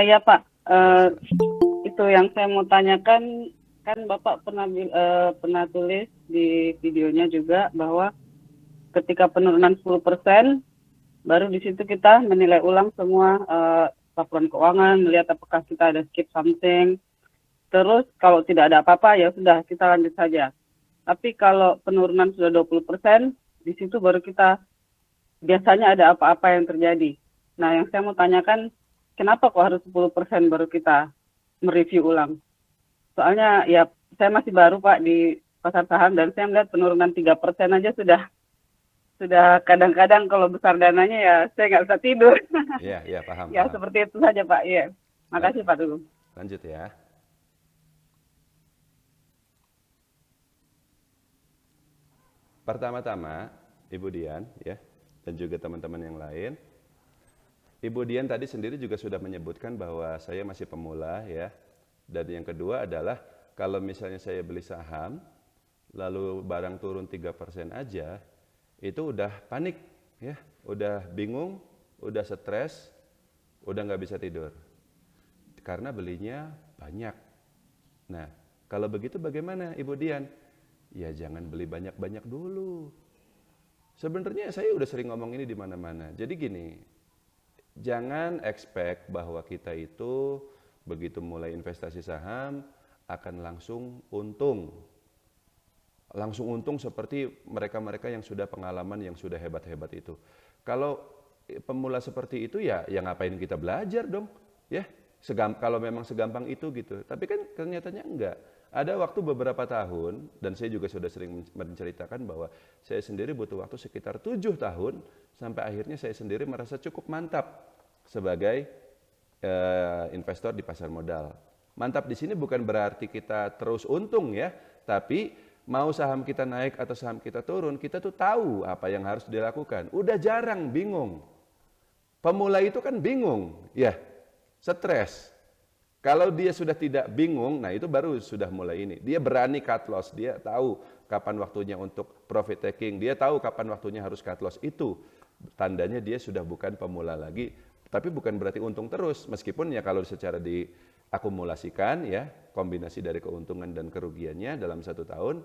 Ya Pak, Ya, eh, silakan. itu yang saya mau tanyakan, kan Bapak pernah tulis di videonya juga bahwa ketika penurunan 10%, baru di situ kita menilai ulang semua laporan keuangan, melihat apakah kita ada skip something. Terus kalau tidak ada apa-apa ya sudah kita lanjut saja. Tapi kalau penurunan sudah 20%, di situ baru kita biasanya ada apa-apa yang terjadi. Nah, yang saya mau tanyakan, kenapa kok harus 10% baru kita mereview ulang? Soalnya ya saya masih baru Pak di pasar saham dan saya melihat penurunan 3% aja sudah kadang-kadang kalau besar dananya ya saya nggak bisa tidur. Iya, iya, paham, Ya paham. seperti itu saja Pak. Iya. Baik, Makasih Pak Dulu. lanjut ya. Pertama-tama, Ibu Dian, ya, dan juga teman-teman yang lain. Ibu Dian tadi sendiri juga sudah menyebutkan bahwa saya masih pemula, ya. Dan yang kedua adalah kalau misalnya saya beli saham, lalu barang turun 3% aja, itu udah panik, ya, udah bingung, udah stres, udah nggak bisa tidur. Karena belinya banyak. Nah, kalau begitu bagaimana Ibu Dian? Ya jangan beli banyak-banyak dulu. Sebenarnya saya udah sering ngomong ini di mana-mana. Jadi gini, jangan expect bahwa kita itu begitu mulai investasi saham akan langsung untung. Langsung untung seperti mereka-mereka yang sudah pengalaman, yang sudah hebat-hebat itu. Kalau pemula seperti itu ya ngapain kita belajar dong, ya. Kalau memang segampang itu gitu. Tapi kan ternyatanya enggak. Ada waktu beberapa tahun dan saya juga sudah sering menceritakan bahwa saya sendiri butuh waktu sekitar 7 tahun sampai akhirnya saya sendiri merasa cukup mantap sebagai investor di pasar modal. Mantap di sini bukan berarti kita terus untung ya, tapi mau saham kita naik atau saham kita turun, kita tuh tahu apa yang harus dilakukan. Udah jarang bingung. Pemula itu kan bingung, ya, stres. Kalau dia sudah tidak bingung, nah itu baru sudah mulai ini. Dia berani cut loss, dia tahu kapan waktunya untuk profit taking, dia tahu kapan waktunya harus cut loss. Itu tandanya dia sudah bukan pemula lagi, tapi bukan berarti untung terus. Meskipun ya kalau secara diakumulasikan ya, kombinasi dari keuntungan dan kerugiannya dalam 1 tahun,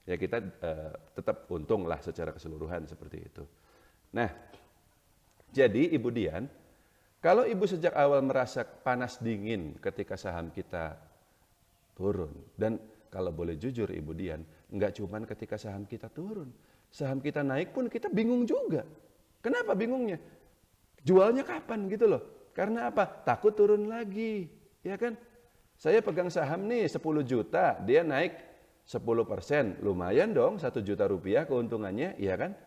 ya kita tetap untung lah secara keseluruhan seperti itu. Nah, jadi Ibu Dian, kalau Ibu sejak awal merasa panas dingin ketika saham kita turun, dan kalau boleh jujur Ibu Dian, nggak cuman ketika saham kita turun, saham kita naik pun kita bingung juga. Kenapa bingungnya? Jualnya kapan gitu loh. Karena apa? Takut turun lagi, ya kan? Saya pegang saham nih 10 juta, dia naik 10%, lumayan dong 1 juta rupiah keuntungannya, ya kan?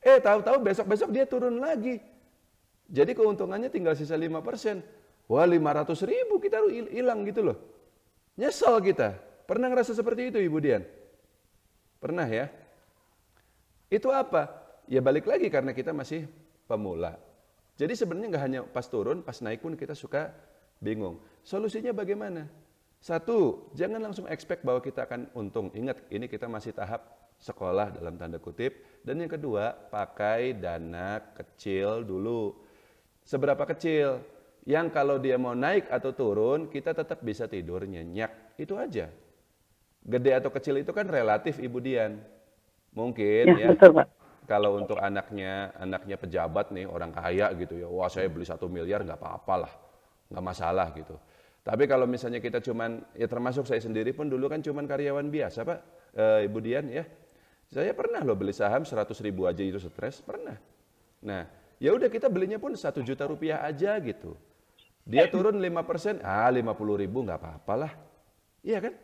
Tahu-tahu besok-besok dia turun lagi. Jadi keuntungannya tinggal sisa 5%. Wah 500.000 kita hilang gitu loh. Nyesel kita. Pernah ngerasa seperti itu Ibu Dian? Pernah ya? Itu apa? Ya balik lagi karena kita masih pemula. Jadi sebenarnya nggak hanya pas turun, pas naik pun kita suka bingung. Solusinya bagaimana? Satu, jangan langsung expect bahwa kita akan untung. Ingat, ini kita masih tahap sekolah dalam tanda kutip. Dan yang kedua, pakai dana kecil dulu. Seberapa kecil? Yang kalau dia mau naik atau turun, kita tetap bisa tidur nyenyak. Itu aja. Gede atau kecil itu kan relatif Ibu Dian. Mungkin Ya ya, betul Pak. kalau untuk anaknya pejabat nih, orang kaya gitu ya, wah saya beli 1 miliar nggak apa-apa lah, nggak masalah gitu. Tapi kalau misalnya kita cuman, ya termasuk saya sendiri pun dulu kan cuman karyawan biasa Pak, Ibu Dian ya. Saya pernah loh beli saham 100.000 aja itu stres, pernah. Nah, ya udah kita belinya pun 1 juta rupiah aja gitu. Dia turun 5%, 50.000 nggak apa-apa lah. Iya kan?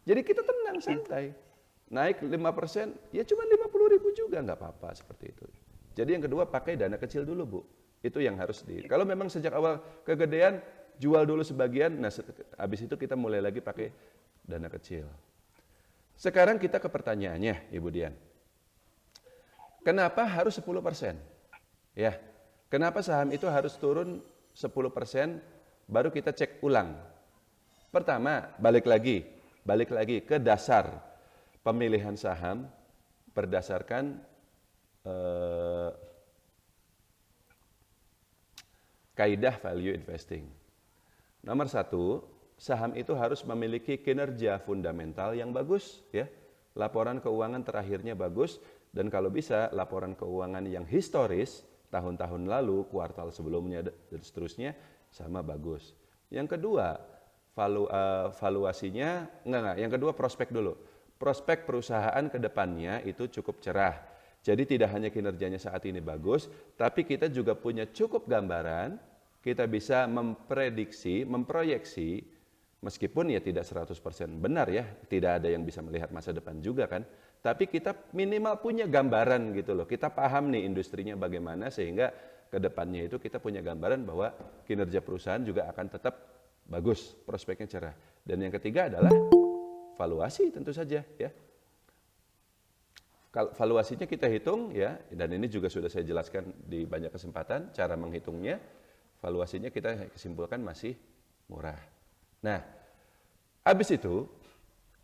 Jadi kita tenang, Ya. santai. Naik 5%, ya cuma 50.000 juga nggak apa-apa seperti itu. Jadi yang kedua pakai dana kecil dulu Bu. Itu yang harus kalau memang sejak awal kegedean, jual dulu sebagian, nah habis itu kita mulai lagi pakai dana kecil. Sekarang kita ke pertanyaannya Ibu Dian. Kenapa harus 10%? Ya, kenapa saham itu harus turun 10% baru kita cek ulang? Pertama, balik lagi ke dasar pemilihan saham berdasarkan kaidah value investing. Nomor satu, saham itu harus memiliki kinerja fundamental yang bagus, ya. Laporan keuangan terakhirnya bagus, dan kalau bisa laporan keuangan yang historis tahun-tahun lalu, kuartal sebelumnya dan seterusnya sama bagus. Yang kedua, valuasinya yang kedua prospek dulu. Prospek perusahaan ke depannya itu cukup cerah. Jadi tidak hanya kinerjanya saat ini bagus, tapi kita juga punya cukup gambaran, kita bisa memprediksi, memproyeksi, meskipun ya tidak 100% benar ya, tidak ada yang bisa melihat masa depan juga kan, tapi kita minimal punya gambaran gitu loh, kita paham nih industrinya bagaimana sehingga ke depannya itu kita punya gambaran bahwa kinerja perusahaan juga akan tetap bagus, prospeknya cerah. Dan yang ketiga adalah valuasi tentu saja ya. Valuasinya kita hitung ya, dan ini juga sudah saya jelaskan di banyak kesempatan cara menghitungnya. Valuasinya kita kesimpulkan masih murah. Nah, habis itu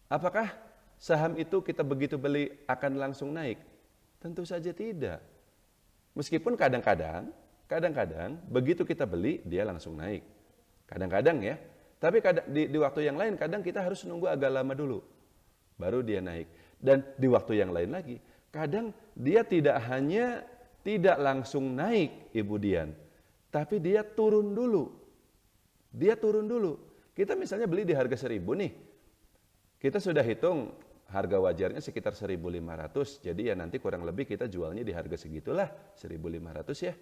apakah saham itu kita begitu beli akan langsung naik? Tentu saja tidak. Meskipun kadang-kadang begitu kita beli dia langsung naik. Kadang-kadang ya. Tapi di waktu yang lain kadang kita harus nunggu agak lama dulu baru dia naik. Dan di waktu yang lain lagi, kadang dia tidak hanya tidak langsung naik, Ibu Dian, tapi dia turun dulu. Dia turun dulu. Kita misalnya beli di harga 1.000 nih. Kita sudah hitung harga wajarnya sekitar 1.500. Jadi ya nanti kurang lebih kita jualnya di harga segitulah, 1.500 ya.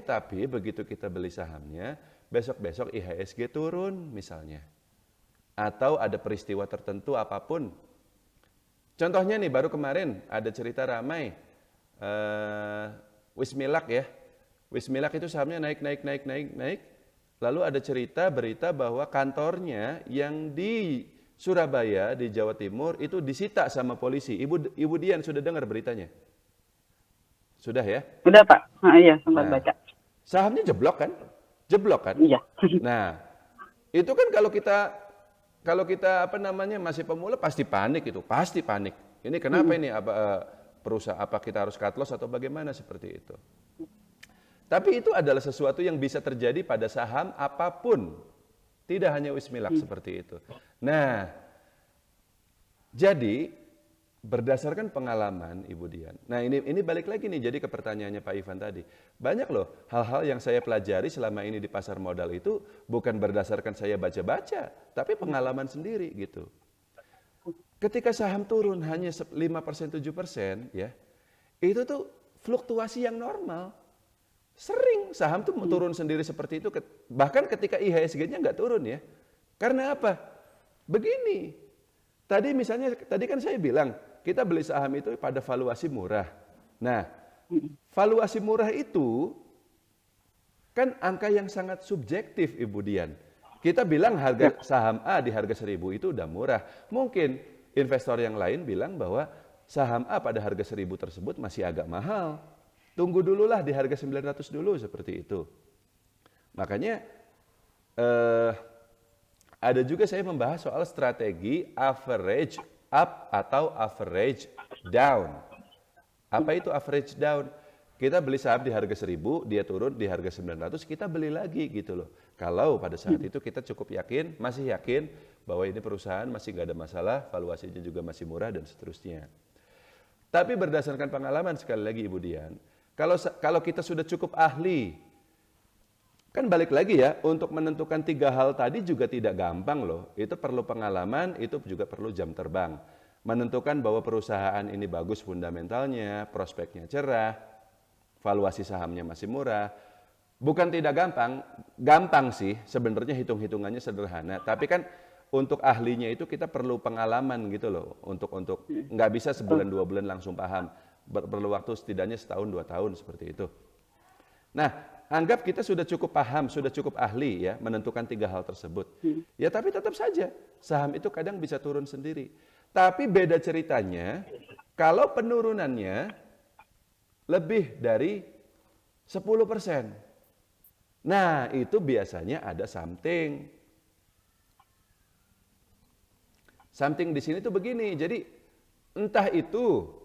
Tapi begitu kita beli sahamnya, besok-besok IHSG turun misalnya. Atau ada peristiwa tertentu apapun. Contohnya nih baru kemarin ada cerita ramai Wismilak ya. Wismilak itu sahamnya naik. Lalu ada berita bahwa kantornya yang di Surabaya di Jawa Timur itu disita sama polisi. Ibu Dian sudah dengar beritanya? Sudah ya? Sudah Pak, iya sempat baca. Sahamnya jeblok kan? Iya. Nah, itu kan kalau kita masih pemula pasti panik itu, pasti panik. Ini kenapa ini perusahaan apa kita harus cut loss atau bagaimana seperti itu. Tapi itu adalah sesuatu yang bisa terjadi pada saham apapun. Tidak hanya Wismilak seperti itu. Nah, jadi berdasarkan pengalaman Ibu Dian. Nah, ini balik lagi nih jadi ke pertanyaannya Pak Ivan tadi. Banyak loh hal-hal yang saya pelajari selama ini di pasar modal itu bukan berdasarkan saya baca-baca, tapi pengalaman sendiri gitu. Ketika saham turun hanya 5%, 7% ya, itu tuh fluktuasi yang normal. Sering saham tuh turun sendiri seperti itu, bahkan ketika IHSG-nya nggak turun ya. Karena apa? Begini, tadi kan saya bilang, kita beli saham itu pada valuasi murah. Nah, valuasi murah itu kan angka yang sangat subjektif Ibu Dian. Kita bilang harga saham A di harga 1.000 itu udah murah. Mungkin investor yang lain bilang bahwa saham A pada harga 1.000 tersebut masih agak mahal. Tunggu dululah di harga 900 dulu seperti itu. Makanya ada juga saya membahas soal strategi average up atau average down. Apa itu average down? Kita beli saham di harga 1.000, dia turun di harga 900, kita beli lagi gitu loh. Kalau pada saat itu kita cukup masih yakin bahwa ini perusahaan masih nggak ada masalah, valuasinya juga masih murah dan seterusnya. Tapi berdasarkan pengalaman sekali lagi Ibu Dian, kalau kita sudah cukup ahli, kan balik lagi ya, untuk menentukan 3 hal tadi juga tidak gampang loh. Itu perlu pengalaman, itu juga perlu jam terbang. Menentukan bahwa perusahaan ini bagus fundamentalnya, prospeknya cerah, valuasi sahamnya masih murah. Bukan tidak gampang sih, sebenarnya hitung-hitungannya sederhana. Tapi kan untuk ahlinya itu kita perlu pengalaman gitu loh. Untuk nggak bisa sebulan 2 bulan langsung paham. Perlu waktu setidaknya setahun 2 tahun seperti itu. Nah, anggap kita sudah cukup paham, sudah cukup ahli ya menentukan 3 hal tersebut. Ya tapi tetap saja saham itu kadang bisa turun sendiri. Tapi beda ceritanya kalau penurunannya lebih dari 10%. Nah, itu biasanya ada something. Something di sini tuh begini. Jadi entah itu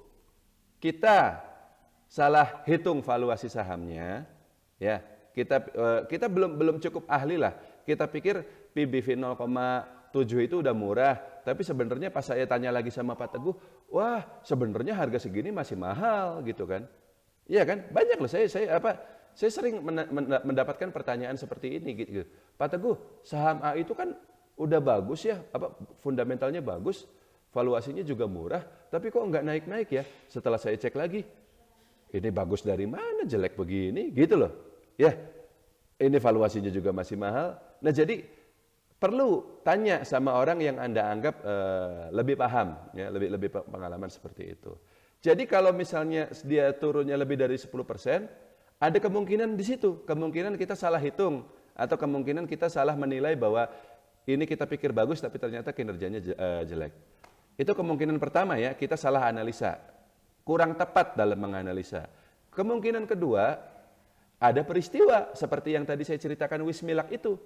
kita hitung valuasi sahamnya, ya kita belum cukup ahli lah. kita pikir PBV 0,7 itu udah murah, tapi sebenarnya pas saya tanya lagi sama Pak Teguh, wah sebenarnya harga segini masih mahal gitu kan. Iya kan? Banyak loh saya sering mendapatkan pertanyaan seperti ini gitu. Pak Teguh, saham A itu kan udah bagus ya, fundamentalnya bagus, valuasinya juga murah, tapi kok nggak naik-naik ya? Setelah saya cek lagi, ini bagus dari mana, jelek begini, gitu loh. Ya, ini valuasinya juga masih mahal. Nah jadi perlu tanya sama orang yang Anda anggap lebih paham, ya, lebih pengalaman seperti itu. Jadi kalau misalnya dia turunnya lebih dari 10%, ada kemungkinan di situ, kemungkinan kita salah hitung, atau kemungkinan kita salah menilai bahwa ini kita pikir bagus tapi ternyata kinerjanya jelek. Itu kemungkinan pertama ya, kita salah analisa, kurang tepat dalam menganalisa. Kemungkinan kedua, ada peristiwa seperti yang tadi saya ceritakan Wismilak itu.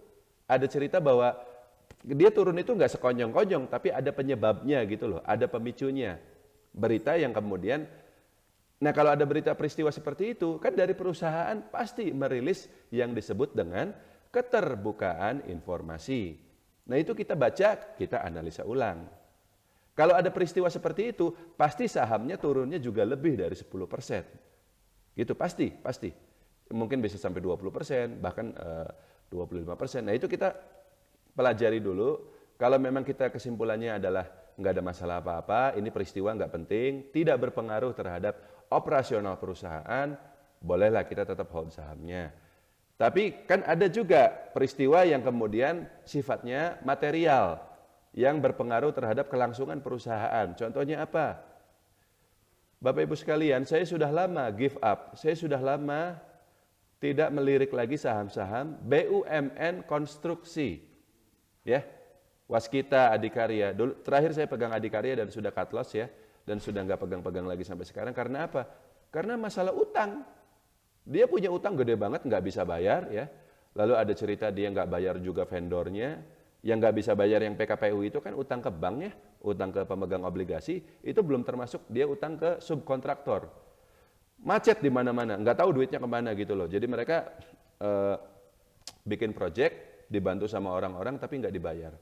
Ada cerita bahwa dia turun itu nggak sekonyong-konyong, tapi ada penyebabnya gitu loh, ada pemicunya. Berita yang kemudian, nah kalau ada berita peristiwa seperti itu, kan dari perusahaan pasti merilis yang disebut dengan keterbukaan informasi. Nah itu kita baca, kita analisa ulang. Kalau ada peristiwa seperti itu, pasti sahamnya turunnya juga lebih dari 10%. Gitu, pasti. Mungkin bisa sampai 20%, bahkan 25%. Nah itu kita pelajari dulu. Kalau memang kita kesimpulannya adalah nggak ada masalah apa-apa, ini peristiwa nggak penting, tidak berpengaruh terhadap operasional perusahaan, bolehlah kita tetap hold sahamnya. Tapi kan ada juga peristiwa yang kemudian sifatnya material, yang berpengaruh terhadap kelangsungan perusahaan. Contohnya apa? Bapak Ibu sekalian, saya sudah lama give up, saya sudah lama tidak melirik lagi saham-saham BUMN konstruksi. Ya, Waskita, Adikarya. Dulu terakhir saya pegang Adikarya dan sudah cut loss ya, dan sudah nggak pegang-pegang lagi sampai sekarang. Karena apa? Karena masalah utang. Dia punya utang gede banget, nggak bisa bayar ya. Lalu ada cerita dia nggak bayar juga vendornya. Yang nggak bisa bayar yang PKPU itu kan utang ke bank ya, utang ke pemegang obligasi, itu belum termasuk dia utang ke subkontraktor. Macet di mana-mana, nggak tahu duitnya kemana gitu loh. Jadi mereka bikin project, dibantu sama orang-orang tapi nggak dibayar.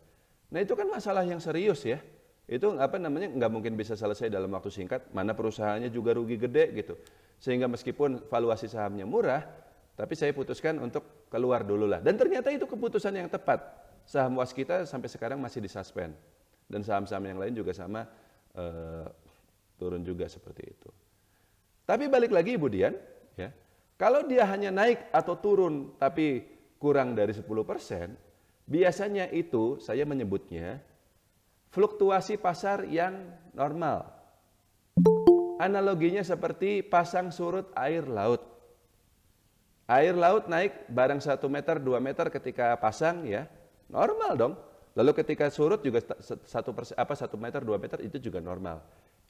Nah itu kan masalah yang serius ya. Itu nggak mungkin bisa selesai dalam waktu singkat, mana perusahaannya juga rugi gede gitu. Sehingga meskipun valuasi sahamnya murah, tapi saya putuskan untuk keluar dulu lah. Dan ternyata itu keputusan yang tepat. Saham Waskita sampai sekarang masih disuspend. Dan saham-saham yang lain juga sama, turun juga seperti itu. Tapi balik lagi Ibu Dian, ya, kalau dia hanya naik atau turun tapi kurang dari 10%, biasanya itu saya menyebutnya fluktuasi pasar yang normal. Analoginya seperti pasang surut air laut. Air laut naik barang 1 meter, 2 meter ketika pasang ya, normal dong. Lalu ketika surut juga 1 meter, 2 meter itu juga normal.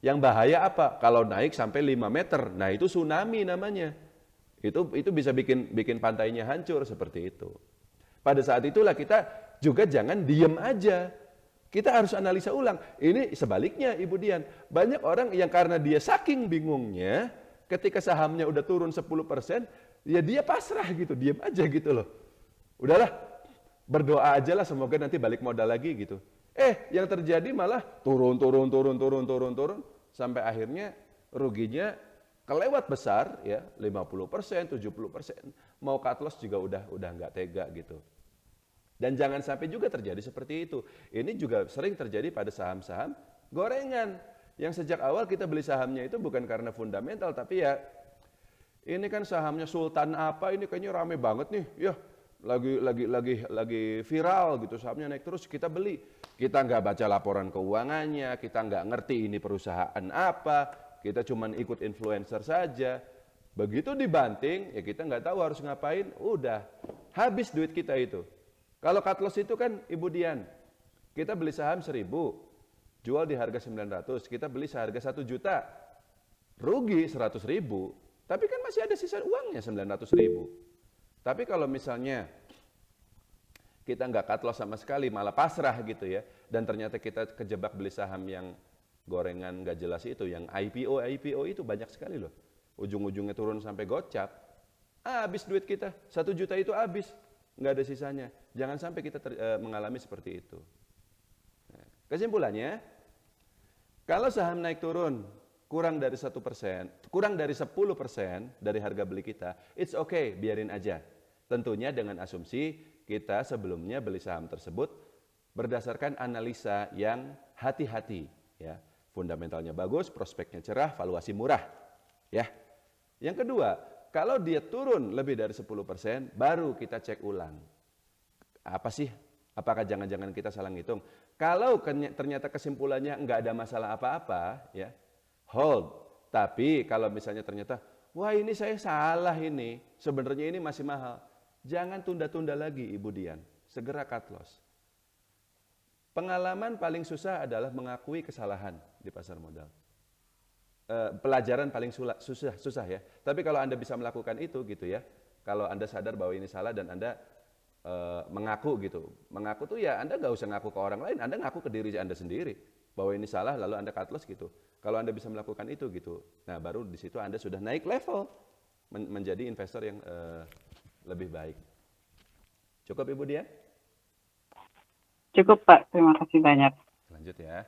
Yang bahaya apa? Kalau naik sampai 5 meter, nah itu tsunami namanya. Itu bisa bikin pantainya hancur seperti itu. Pada saat itulah kita juga jangan diem aja. Kita harus analisa ulang. Ini sebaliknya Ibu Dian. Banyak orang yang karena dia saking bingungnya, ketika sahamnya udah turun 10%, ya dia pasrah gitu, diem aja gitu loh. Udahlah, berdoa aja lah semoga nanti balik modal lagi gitu. Yang terjadi malah turun, sampai akhirnya ruginya kelewat besar ya, 50%, 70%. Mau cut loss juga udah nggak tega gitu. Dan jangan sampai juga terjadi seperti itu. Ini juga sering terjadi pada saham-saham gorengan. Yang sejak awal kita beli sahamnya itu bukan karena fundamental, tapi ya ini kan sahamnya Sultan apa, ini kayaknya rame banget nih. Ya, lagi viral gitu, sahamnya naik terus kita beli. Kita nggak baca laporan keuangannya, kita nggak ngerti ini perusahaan apa, kita cuman ikut influencer saja. Begitu dibanting, ya kita nggak tahu harus ngapain, udah habis duit kita itu. Kalau cut loss itu kan Ibu Dian, kita beli saham 1.000, jual di harga 900, kita beli seharga 1 juta, rugi 100.000, tapi kan masih ada sisa uangnya 900.000. Tapi kalau misalnya kita nggak cut loss sama sekali, malah pasrah gitu ya, dan ternyata kita kejebak beli saham yang gorengan nggak jelas itu, yang IPO itu banyak sekali loh, ujung-ujungnya turun sampai gocap, habis duit kita, 1 juta itu habis. nggak ada sisanya. Jangan sampai kita mengalami seperti itu. Nah, kesimpulannya, kalau saham naik turun kurang dari 1%, kurang dari 10% dari harga beli kita, it's okay, biarin aja. Tentunya dengan asumsi kita sebelumnya beli saham tersebut berdasarkan analisa yang hati-hati, ya. Fundamentalnya bagus, prospeknya cerah, valuasi murah, ya. Yang kedua, kalau dia turun lebih dari 10%, baru kita cek ulang. Apa sih? Apakah jangan-jangan kita salah ngitung? Kalau ternyata kesimpulannya nggak ada masalah apa-apa, ya, hold. Tapi kalau misalnya ternyata, wah ini saya salah ini, sebenarnya ini masih mahal. Jangan tunda-tunda lagi Ibu Dian, segera cut loss. Pengalaman paling susah adalah mengakui kesalahan di pasar modal. Pelajaran paling susah ya. Tapi kalau Anda bisa melakukan itu gitu ya, kalau Anda sadar bahwa ini salah dan Anda mengaku gitu. Mengaku tuh ya Anda nggak usah ngaku ke orang lain, Anda ngaku ke diri Anda sendiri bahwa ini salah lalu Anda cut loss gitu. Kalau Anda bisa melakukan itu gitu, nah baru di situ Anda sudah naik level menjadi investor yang lebih baik. Cukup Ibu Dian? Cukup Pak, terima kasih banyak. Lanjut ya.